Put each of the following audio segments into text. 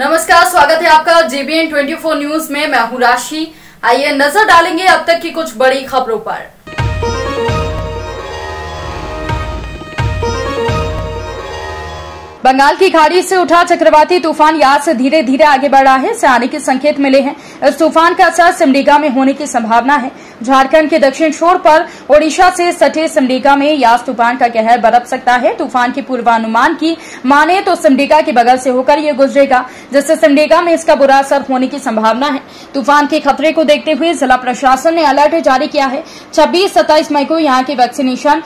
नमस्कार, स्वागत है आपका JBN 24 न्यूज में। मैं हूं राशि। आइए नजर डालेंगे अब तक की कुछ बड़ी खबरों पर। बंगाल की खाड़ी से उठा चक्रवाती तूफान यास से धीरे धीरे आगे बढ़ रहा है। इससे आने के संकेत मिले हैं। इस तूफान का असर सिमडेगा में होने की संभावना है। झारखंड के दक्षिण छोर पर ओडिशा से सटे सिमडेगा में यास तूफान का कहर बरप सकता है। तूफान के पूर्वानुमान की माने तो सिमडेगा के बगल से होकर ये गुजरेगा, जिससे सिमडेगा में इसका बुरा असर होने की संभावना है। तूफान के खतरे को देखते हुए जिला प्रशासन ने अलर्ट जारी किया है। 26-27 मई को यहाँ के वैक्सीनेशन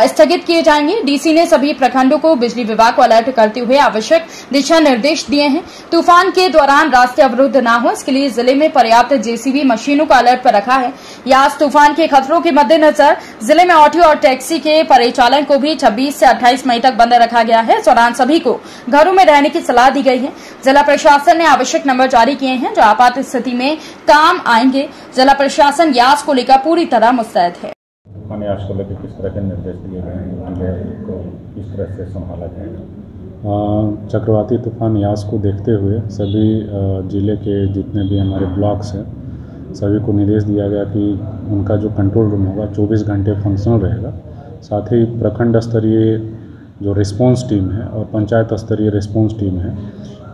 स्थगित किए जाएंगे। डीसी ने सभी प्रखंडों को बिजली विभाग को अलर्ट करते हुए आवश्यक दिशा निर्देश दिए हैं। तूफान के दौरान रास्ते अवरुद्ध न हो, इसके लिए जिले में पर्याप्त जेसीबी मशीनों को अलर्ट पर रखा है। यास तूफान के खतरों के मद्देनजर जिले में ऑटो और टैक्सी के परिचालन को भी 26 से 28 मई तक बंद रखा गया है। इस दौरान सभी को घरों में रहने की सलाह दी गई है। जिला प्रशासन ने आवश्यक नंबर जारी किए हैं जो आपात स्थिति में काम आएंगे। जिला प्रशासन यास को लेकर पूरी तरह मुस्तैद है। यास को लेकर किस तरह के निर्देश दिए गए हैं, जिले को किस तरह से संभाला जाएगा? चक्रवाती तूफान यास को देखते हुए सभी ज़िले के जितने भी हमारे ब्लॉक्स हैं सभी को निर्देश दिया गया कि उनका जो कंट्रोल रूम होगा 24 घंटे फंक्शनल रहेगा। साथ ही प्रखंड स्तरीय जो रिस्पांस टीम है और पंचायत स्तरीय रिस्पांस टीम है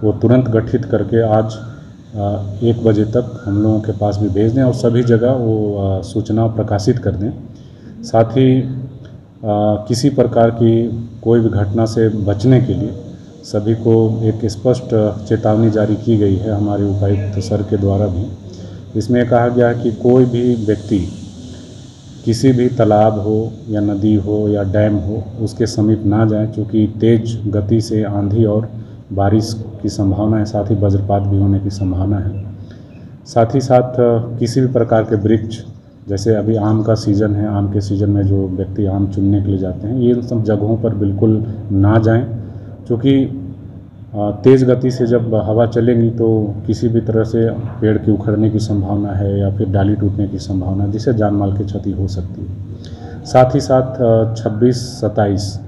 वो तुरंत गठित करके आज 1 बजे तक हम लोगों के पास भी भेज दें और सभी जगह वो सूचना प्रकाशित कर दें। साथ ही किसी प्रकार की कोई भी घटना से बचने के लिए सभी को एक स्पष्ट चेतावनी जारी की गई है हमारे उपायुक्त सर के द्वारा भी। इसमें कहा गया है कि कोई भी व्यक्ति किसी भी तालाब हो या नदी हो या डैम हो उसके समीप ना जाए, क्योंकि तेज गति से आंधी और बारिश की संभावना है। साथ ही वज्रपात भी होने की संभावना है। साथ ही साथ किसी भी प्रकार के वृक्ष, जैसे अभी आम का सीज़न है, आम के सीज़न में जो व्यक्ति आम चुनने के लिए जाते हैं ये सब जगहों पर बिल्कुल ना जाएं, क्योंकि तेज़ गति से जब हवा चलेगी तो किसी भी तरह से पेड़ की उखड़ने की संभावना है या फिर डाली टूटने की संभावना है, जिससे जान माल की क्षति हो सकती है। साथ ही साथ 26, 27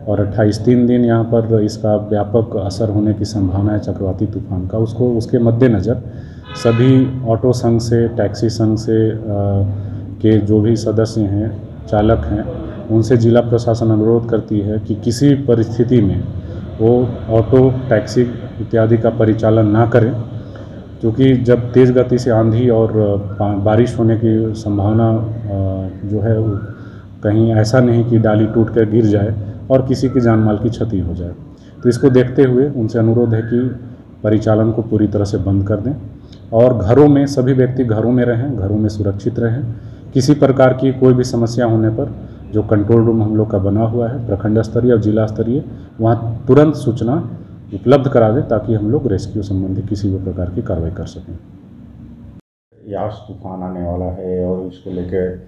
और 28 3 दिन यहाँ पर इसका व्यापक असर होने की संभावना है चक्रवाती तूफान का। उसके मद्देनज़र सभी ऑटो संघ से, टैक्सी संघ से के जो भी सदस्य हैं, चालक हैं, उनसे जिला प्रशासन अनुरोध करती है कि किसी परिस्थिति में वो ऑटो, टैक्सी इत्यादि का परिचालन ना करें, क्योंकि जब तेज़ गति से आंधी और बारिश होने की संभावना जो है वो कहीं ऐसा नहीं कि डाली टूट कर गिर जाए और किसी की जान माल की क्षति हो जाए। तो इसको देखते हुए उनसे अनुरोध है कि परिचालन को पूरी तरह से बंद कर दें और घरों में सभी व्यक्ति घरों में रहें, घरों में सुरक्षित रहें। किसी प्रकार की कोई भी समस्या होने पर जो कंट्रोल रूम हम लोग का बना हुआ है प्रखंड स्तरीय और जिला स्तरीय, वहाँ तुरंत सूचना उपलब्ध करा दें ताकि हम लोग रेस्क्यू संबंधी किसी भी प्रकार की कार्रवाई कर सकें। यास तूफान आने वाला है और इसको लेकर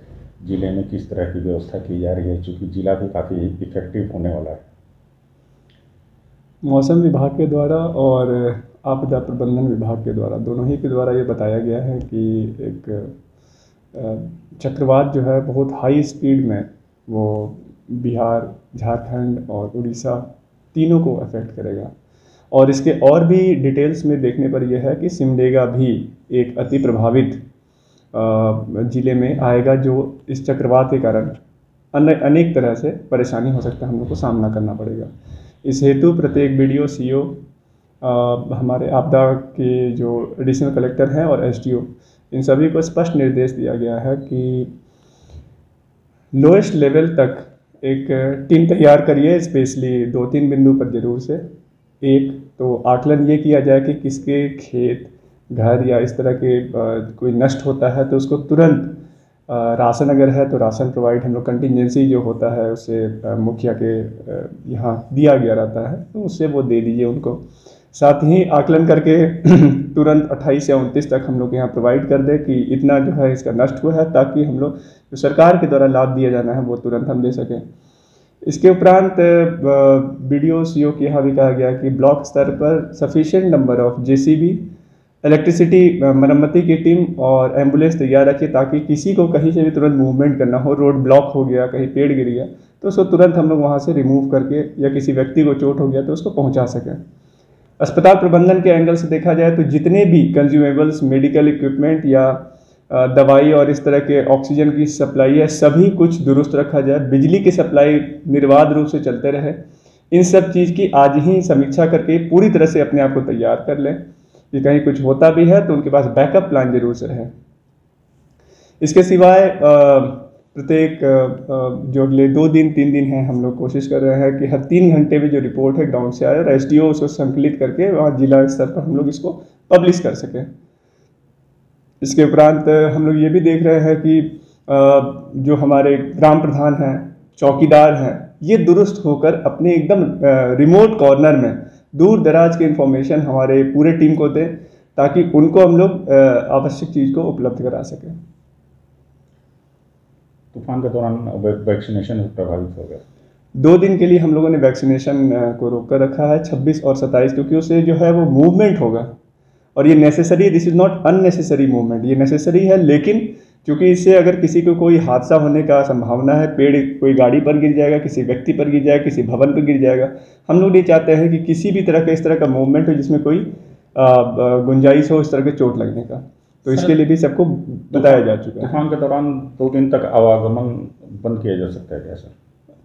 जिले में किस तरह की व्यवस्था की जा रही है, क्योंकि जिला भी काफ़ी इफेक्टिव होने वाला है? मौसम विभाग के द्वारा और आपदा प्रबंधन विभाग के द्वारा, दोनों ही के द्वारा ये बताया गया है कि एक चक्रवात जो है बहुत हाई स्पीड में वो बिहार, झारखंड और उड़ीसा तीनों को अफेक्ट करेगा। और इसके और भी डिटेल्स में देखने पर यह है कि सिमडेगा भी एक अति प्रभावित ज़िले में आएगा, जो इस चक्रवात के कारण अनेक तरह से परेशानी हो सकता है, हम लोग को सामना करना पड़ेगा। इस हेतु प्रत्येक BDO, CO, हमारे आपदा के जो एडिशनल कलेक्टर हैं और SDO, इन सभी को स्पष्ट निर्देश दिया गया है कि लोएस्ट लेवल तक एक टीम तैयार करिए, स्पेशली 2-3 बिंदु पर जरूर से। एक तो आकलन ये किया जाए कि किसके खेत, घर या इस तरह के कोई नष्ट होता है तो उसको तुरंत राशन अगर है तो राशन प्रोवाइड हम लोग कंटिजेंसी जो होता है उससे मुखिया के यहाँ दिया गया रहता है तो उससे वो दे दीजिए उनको। साथ ही आकलन करके तुरंत 28 या 29 तक हम लोग यहाँ प्रोवाइड कर दें कि इतना जो है इसका नष्ट हुआ है, ताकि हम लोग जो सरकार के द्वारा लाभ दिया जाना है वो तुरंत हम दे सकें। इसके उपरांत BDO, CO के यहाँ भी कहा गया कि ब्लॉक स्तर पर sufficient number of JCB, electricity मरम्मती की टीम और एम्बुलेंस तैयार रखिए, ताकि किसी को कहीं से भी तुरंत मूवमेंट करना हो, रोड ब्लॉक हो गया, कहीं पेड़ गिर गया तो उसको तुरंत हम लोग वहाँ से रिमूव करके, या किसी व्यक्ति को चोट हो गया तो उसको पहुँचा सकें। अस्पताल प्रबंधन के एंगल से देखा जाए तो जितने भी कंज्यूमेबल्स, मेडिकल इक्विपमेंट या दवाई और इस तरह के ऑक्सीजन की सप्लाई है, सभी कुछ दुरुस्त रखा जाए। बिजली की सप्लाई निर्बाध रूप से चलते रहे। इन सब चीज़ की आज ही समीक्षा करके पूरी तरह से अपने आप को तैयार कर लें कि कहीं कुछ होता भी है तो उनके पास बैकअप प्लान जरूर से रहे। इसके सिवाय प्रत्येक जो अगले 2 दिन 3 दिन हैं, हम लोग कोशिश कर रहे हैं कि हर 3 घंटे में जो रिपोर्ट है ग्राउंड से आए और SDO उसको संकलित करके वहाँ जिला स्तर पर हम लोग इसको पब्लिश कर सकें। इसके उपरांत हम लोग ये भी देख रहे हैं कि जो हमारे ग्राम प्रधान हैं, चौकीदार हैं, ये दुरुस्त होकर अपने एकदम रिमोट कॉर्नर में दूर दराज की इंफॉर्मेशन हमारे पूरे टीम को दें ताकि उनको हम लोग आवश्यक चीज़ को उपलब्ध करा सकें। तूफान के दौरान वैक्सीनेशन प्रभावित हो गया। 2 दिन के लिए हम लोगों ने वैक्सीनेशन को रोक कर रखा है, 26 और 27, क्योंकि उससे जो है वो मूवमेंट होगा और ये necessary, this is not unnecessary movement, ये नेसेसरी है। लेकिन क्योंकि इससे अगर किसी को कोई हादसा होने का संभावना है, पेड़ कोई गाड़ी पर गिर जाएगा, किसी व्यक्ति पर गिर जाएगा, किसी भवन पर गिर जाएगा, हम लोग नहीं चाहते हैं कि किसी भी तरह का इस तरह का मूवमेंट हो जिसमें कोई गुंजाइश हो इस तरह के चोट लगने का। तो इसके लिए भी सबको बताया जा चुका है। तूफान के दौरान 2 दिन तक आवागमन बंद किया जा सकता है क्या सर?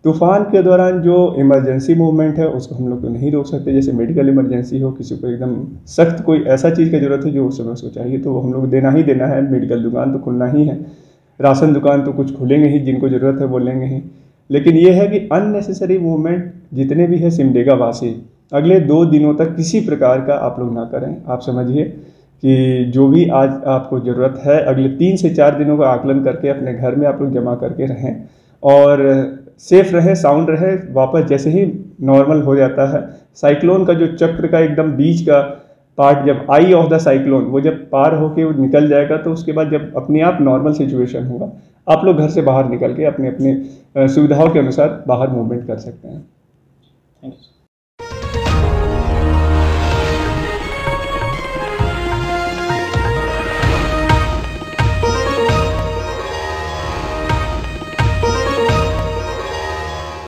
तूफान के दौरान जो इमरजेंसी मूवमेंट है उसको हम लोग तो नहीं रोक सकते। जैसे मेडिकल इमरजेंसी हो, किसी को एकदम सख्त कोई ऐसा चीज़ की ज़रूरत है जो उस समय उसको चाहिए, तो हम लोग देना ही देना है। मेडिकल दुकान तो खुलना ही है, राशन दुकान तो कुछ खुलेंगे ही, जिनको ज़रूरत है वो लेंगे ही। लेकिन ये है कि अननेसेसरी मूवमेंट जितने भी है सिमडेगा वासी अगले 2 दिनों तक किसी प्रकार का आप लोग ना करें। आप समझिए कि जो भी आज आपको ज़रूरत है अगले 3 से 4 दिनों का आकलन करके अपने घर में आप लोग जमा करके रहें और सेफ रहे, साउंड रहे। वापस जैसे ही नॉर्मल हो जाता है, साइक्लोन का जो चक्र का एकदम बीच का पार्ट, जब आई ऑफ द साइक्लोन वो जब पार होके वो निकल जाएगा, तो उसके बाद जब अपने आप नॉर्मल सिचुएशन होगा, आप लोग घर से बाहर निकल के अपने अपने सुविधाओं के अनुसार बाहर मूवमेंट कर सकते हैं। Thank you.